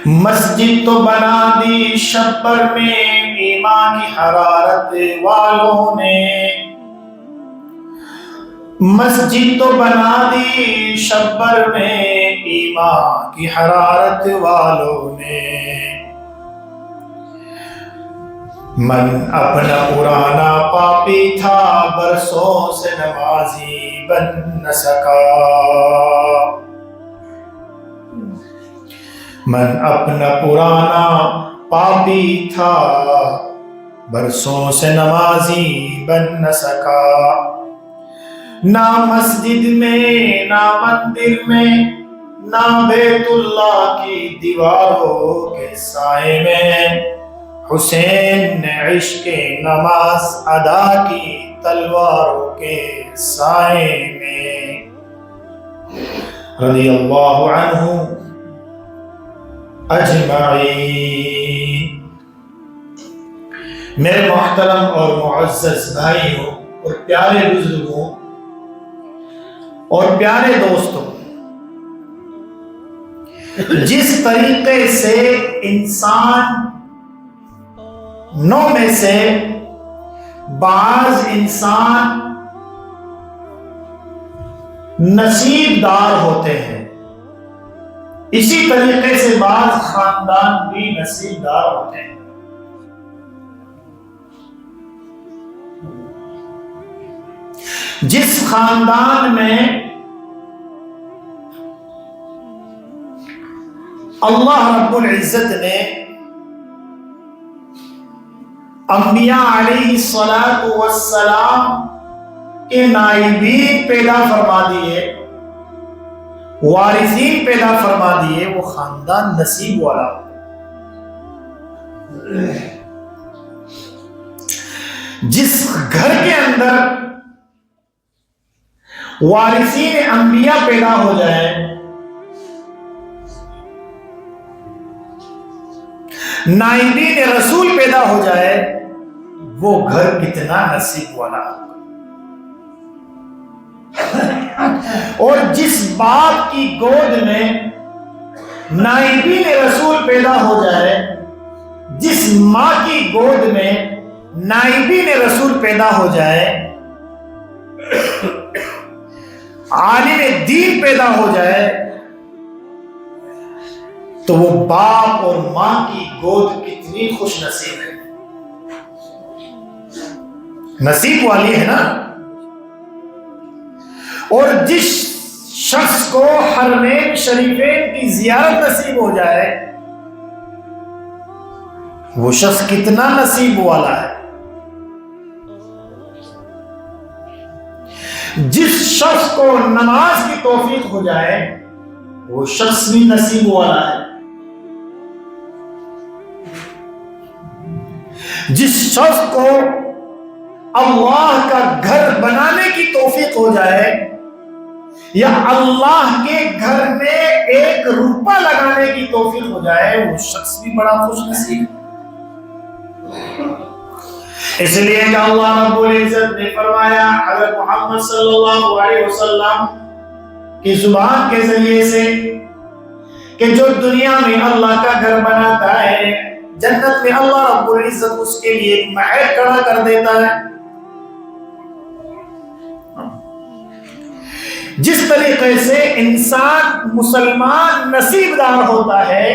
مسجد تو بنا دی شبر میں ایمان کی حرارت والوں نے، مسجد تو بنا دی شبر میں ایمان کی حرارت والوں نے۔ من اپنا پرانا پاپی تھا برسوں سے نمازی بن نہ سکا، من اپنا پرانا پاپی تھا برسوں سے نمازی بن نہ سکا، نہ مسجد میں نہ مندر میں نہ بیت اللہ کی دیواروں کے سائے میں، حسین نے عشق نماز ادا کی تلواروں کے سائے میں، رضی اللہ عنہ اجمعین۔ میرے محترم اور معزز بھائیوں اور پیارے بزرگوں اور پیارے دوستوں، جس طریقے سے انسان نو میں سے بعض انسان نصیب دار ہوتے ہیں، اسی طریقے سے بعض خاندان بھی نصیب دار ہوتے ہیں۔ جس خاندان میں اللہ رب العزت نے انبیاء علیہ الصلاۃ والسلام کے نائبین پیدا فرما دیے، وارثین پیدا فرما دیے، وہ خاندان نصیب والا ہوتا ہے۔ جس گھر کے اندر وارثین انبیاء پیدا ہو جائے، نائبین رسول پیدا ہو جائے، وہ گھر کتنا نصیب والا ہوگا۔ اور جس باپ کی گود میں نائبین رسول پیدا ہو جائے، جس ماں کی گود میں نائبین رسول پیدا ہو جائے، عالم دین پیدا ہو جائے، تو وہ باپ اور ماں کی گود کتنی خوش نصیب ہے، نصیب والی ہے نا۔ اور جس شخص کو حرمین شریفین کی زیارت نصیب ہو جائے، وہ شخص کتنا نصیب والا ہے۔ جس شخص کو نماز کی توفیق ہو جائے، وہ شخص بھی نصیب والا ہے۔ جس شخص کو اللہ کا گھر بنانے کی توفیق ہو جائے، یا اللہ کے گھر میں ایک روپہ لگانے کی توفیق ہو جائے، وہ شخص بھی بڑا خوش نصیب ہے۔ اس لیے کہ اللہ رب العزت نے فرمایا حضرت محمد صلی اللہ علیہ وسلم کی زبان کے ذریعے سے کہ جو دنیا میں اللہ کا گھر بناتا ہے، جنت میں اللہ رب العزت اس کے لیے ایک محل کھڑا کر دیتا ہے۔ جس طریقے سے انسان مسلمان نصیب دار ہوتا ہے،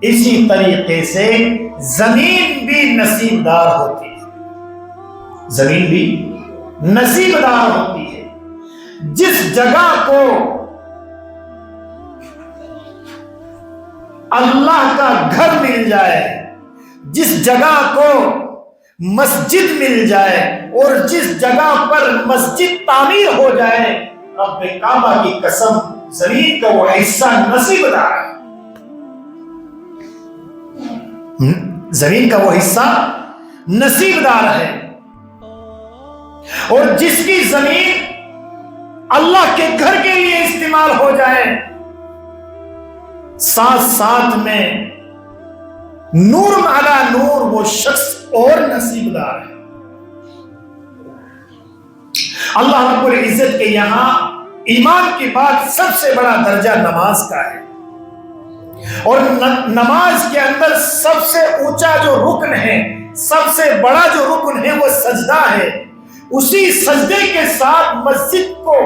اسی طریقے سے زمین بھی نصیب دار ہوتی ہے، زمین بھی نصیب دار ہوتی ہے۔ جس جگہ کو اللہ کا گھر مل جائے، جس جگہ کو مسجد مل جائے، اور جس جگہ پر مسجد تعمیر ہو جائے، رب کعبہ کی قسم زمین کا وہ حصہ نصیب دار ہے، زمین کا وہ حصہ نصیب دار ہے۔ اور جس کی زمین اللہ کے گھر کے لیے استعمال ہو جائے، ساتھ ساتھ میں نور علی نور، وہ شخص اور نصیب دار ہے۔ اللہ رب العزت کے یہاں ایمان کے بعد سب سے بڑا درجہ نماز کا ہے، اور نماز کے اندر سب سے اونچا جو رکن ہے، سب سے بڑا جو رکن ہے وہ سجدہ ہے۔ اسی سجدے کے ساتھ مسجد کو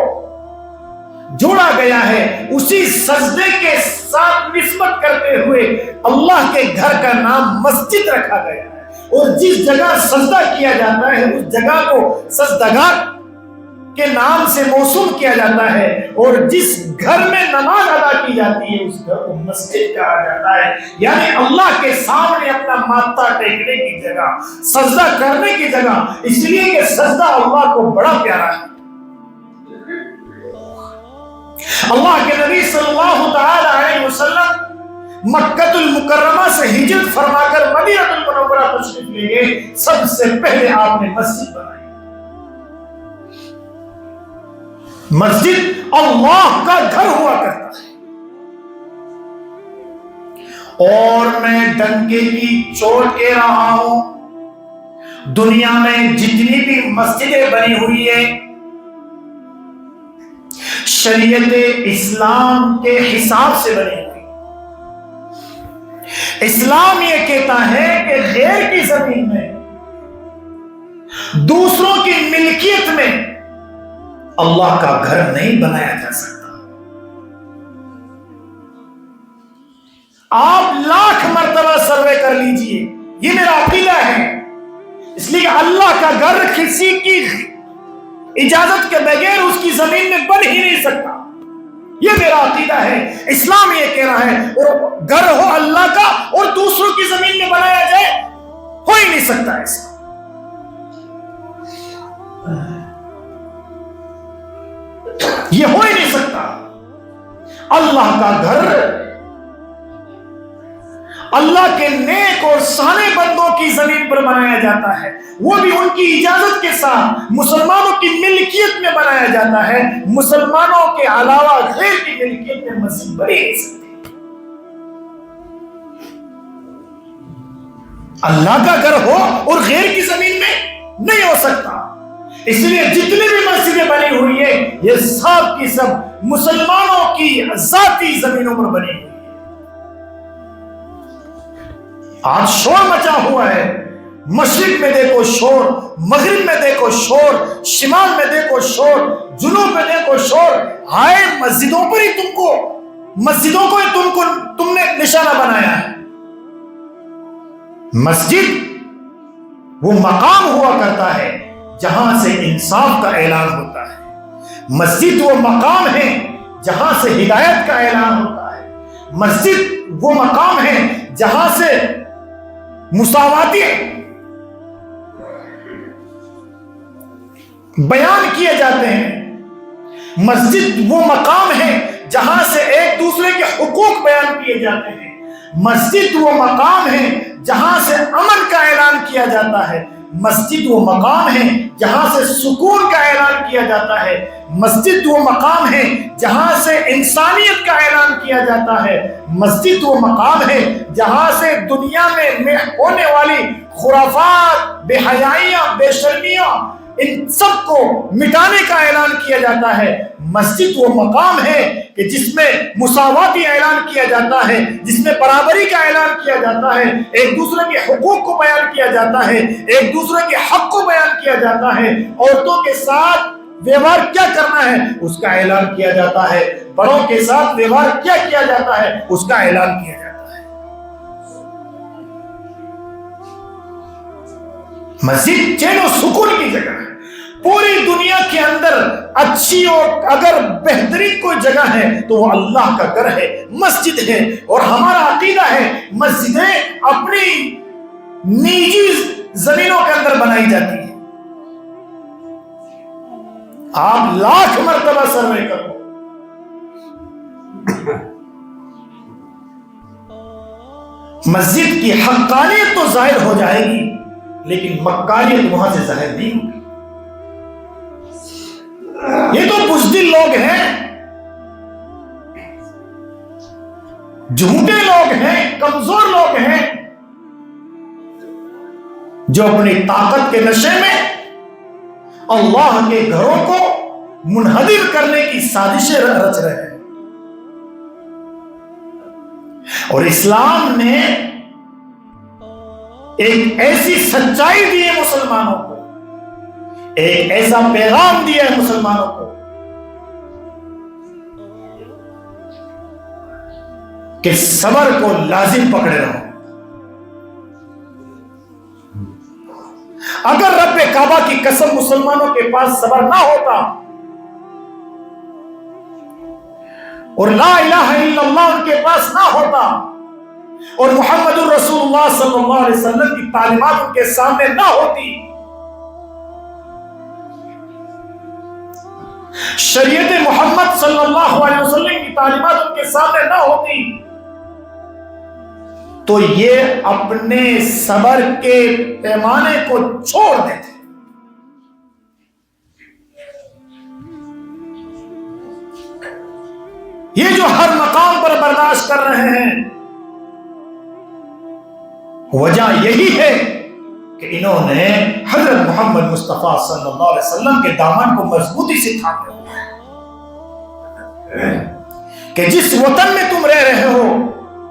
جوڑا گیا ہے، اسی سجدے کے ساتھ نسبت کرتے ہوئے اللہ کے گھر کا نام مسجد رکھا گیا ہے۔ اور جس جگہ سجدہ کیا جاتا ہے اس جگہ کو سجدگاہ کے نام سے موسوم کیا جاتا ہے، اور جس گھر میں نماز ادا کی جاتی ہے اس گھر کو مسجد کہا جاتا ہے۔ یعنی اللہ کے سامنے اپنا ماتھا ٹیکنے کی جگہ، سجدہ کرنے کی جگہ، اس لیے کہ سجدہ اللہ کو بڑا پیارا ہے۔ اللہ کے نبی صلی اللہ تعالی علیہ وسلم مکہ المکرمہ سے ہجرت فرما کر مدینہ المنورہ تشریف لے گئے، سب سے پہلے آپ نے مسجد بنائی۔ مسجد اللہ کا گھر ہوا کرتا ہے، اور میں ڈنکے کی چوٹ کہہ رہا ہوں، دنیا میں جتنی بھی مسجدیں بنی ہوئی ہیں شریعت اسلام کے حساب سے بنی ہوئی۔ اسلام یہ کہتا ہے کہ غیر کی زمین میں، دوسروں کی ملکیت میں اللہ کا گھر نہیں بنایا جا سکتا۔ آپ لاکھ مرتبہ سروے کر لیجئے، یہ میرا عقیدہ ہے، اس لیے اللہ کا گھر کسی کی اجازت کے بغیر اس کی زمین میں بن ہی نہیں سکتا، یہ میرا عقیدہ ہے۔ اسلام یہ کہہ رہا ہے اور گھر ہو اللہ کا اور دوسروں کی زمین میں بنایا جائے، ہو ہی نہیں سکتا ایسا۔ یہ ہو ہی نہیں سکتا۔ اللہ کا گھر اللہ کے نیک اور صالح بندوں کی زمین پر بنایا جاتا ہے، وہ بھی ان کی اجازت کے ساتھ مسلمانوں کی ملکیت میں بنایا جاتا ہے۔ مسلمانوں کے علاوہ غیر کی ملکیت میں مسجد بنی نہیں سکتی۔ اللہ کا گھر ہو اور غیر کی زمین میں نہیں ہو سکتا۔ اس لیے جتنی بھی مسجدیں بنی ہوئی ہیں یہ سب کی سب مسلمانوں کی ذاتی زمینوں پر بنی ہوئی ہیں۔ آج شور مچا ہوا ہے، مشرق میں دیکھو شور، مغرب میں دیکھو شور، شمال میں دیکھو شور، جنوب میں دیکھو شور۔ ہائے مسجدوں پر ہی مسجدوں کو ہی تم نے نشانہ بنایا ہے۔ مسجد وہ مقام ہوا کرتا ہے جہاں سے انصاف کا اعلان ہوتا ہے۔ مسجد وہ مقام ہے جہاں سے ہدایت کا اعلان ہوتا ہے۔ مسجد وہ مقام ہے جہاں سے مساواتی بیان کیے جاتے ہیں۔ مسجد وہ مقام ہے جہاں سے ایک دوسرے کے حقوق بیان کیے جاتے ہیں۔ مسجد وہ مقام ہے جہاں سے امن کا اعلان کیا جاتا ہے۔ مسجد وہ مقام ہے جہاں سے سکون کا اعلان کیا جاتا ہے۔ مسجد وہ مقام ہے جہاں سے انسانیت کا اعلان کیا جاتا ہے۔ مسجد وہ مقام ہے جہاں سے دنیا میں ہونے والی خرافات، بے حیائیاں، بے شرمیاں، ان سب کو مٹانے کا اعلان کیا جاتا ہے۔ مسجد وہ مقام ہے کہ جس میں مساواتی اعلان کیا جاتا ہے، جس میں برابری کا اعلان کیا جاتا ہے، ایک دوسرے کے حقوق کو بیان کیا جاتا ہے، ایک دوسرے کے حق کو بیان کیا جاتا ہے، عورتوں کے ساتھ ویوہار کیا کرنا ہے اس کا اعلان کیا جاتا ہے، بڑوں کے ساتھ ویوہار کیا کیا جاتا ہے اس کا اعلان کیا جاتا ہے۔ مسجد چین و سکون کی جگہ ہے۔ پوری دنیا کے اندر اچھی اور اگر بہترین کوئی جگہ ہے تو وہ اللہ کا گھر ہے، مسجد ہے۔ اور ہمارا عقیدہ ہے مسجدیں اپنی نجی زمینوں کے اندر بنائی جاتی ہیں۔ آپ لاکھ مرتبہ سروے کرو، مسجد کی حقانیت تو ظاہر ہو جائے گی لیکن مکاریت وہاں سے ظاہر نہیں ہوگی۔ یہ تو بزدل لوگ ہیں، جھوٹے لوگ ہیں، کمزور لوگ ہیں، جو اپنی طاقت کے نشے میں اللہ کے گھروں کو منہدم کرنے کی سازشیں رچ رہے ہیں۔ اور اسلام نے ایک ایسی سچائی دی ہے مسلمانوں کو، ایک ایسا پیغام دیا ہے مسلمانوں کو کہ صبر کو لازم پکڑے رہو۔ اگر رب کعبہ کی قسم مسلمانوں کے پاس صبر نہ ہوتا اور لا الہ الا اللہ ان کے پاس نہ ہوتا اور محمد الرسول اللہ صلی اللہ علیہ وسلم کی تعلیمات ان کے سامنے نہ ہوتی، شریعت محمد صلی اللہ علیہ وسلم کی تعلیمات ان کے سامنے نہ ہوتی، تو یہ اپنے صبر کے پیمانے کو چھوڑ دیتے۔ یہ جو ہر مقام پر برداشت کر رہے ہیں، وجہ یہی ہے کہ انہوں نے حضرت محمد مصطفیٰ صلی اللہ علیہ وسلم کے دامن کو مضبوطی سے تھامے ہوئے کہ جس وطن میں تم رہ رہے ہو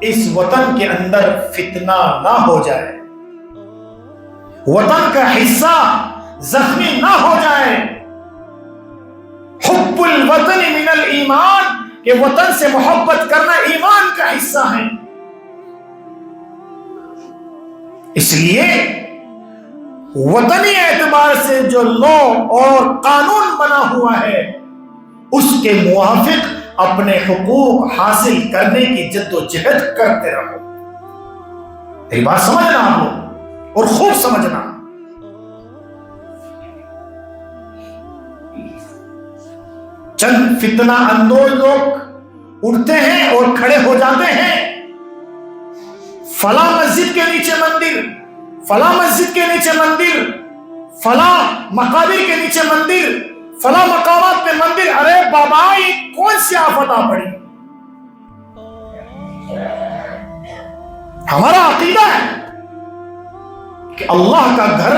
اس وطن کے اندر فتنہ نہ ہو جائے، وطن کا حصہ زخمی نہ ہو جائے۔ حب الوطن من الایمان، کہ وطن سے محبت کرنا ایمان کا حصہ ہے۔ اس لیے وطنی اعتبار سے جو لا اور قانون بنا ہوا ہے اس کے موافق اپنے حقوق حاصل کرنے کی جد و جہد کرتے رہو۔ میری بات سمجھنا آپ لوگ، اور خوب سمجھنا۔ چند فتنہ اندوز لوگ اٹھتے ہیں اور کھڑے ہو جاتے ہیں، فلاں مسجد کے نیچے مندر، فلاں مسجد کے نیچے مندر، فلاں مقابر کے نیچے مندر، فلاں مقامات پہ مندر۔ ارے بابا یہ کون سی آفت آ پڑی؟ ہمارا عقیدہ ہے کہ اللہ کا گھر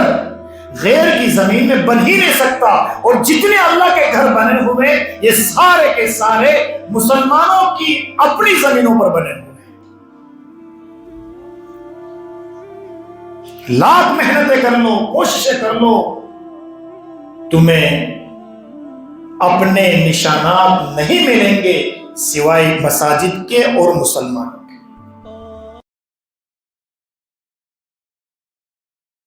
غیر کی زمین میں بن ہی نہیں سکتا، اور جتنے اللہ کے گھر بنے ہوئے یہ سارے کے سارے مسلمانوں کی اپنی زمینوں پر بنے ہوئے۔ لاکھ محنتیں کر لو، کوششیں کر لو، تمہیں اپنے نشانات نہیں ملیں گے سوائے مساجد کے اور مسلمانوں۔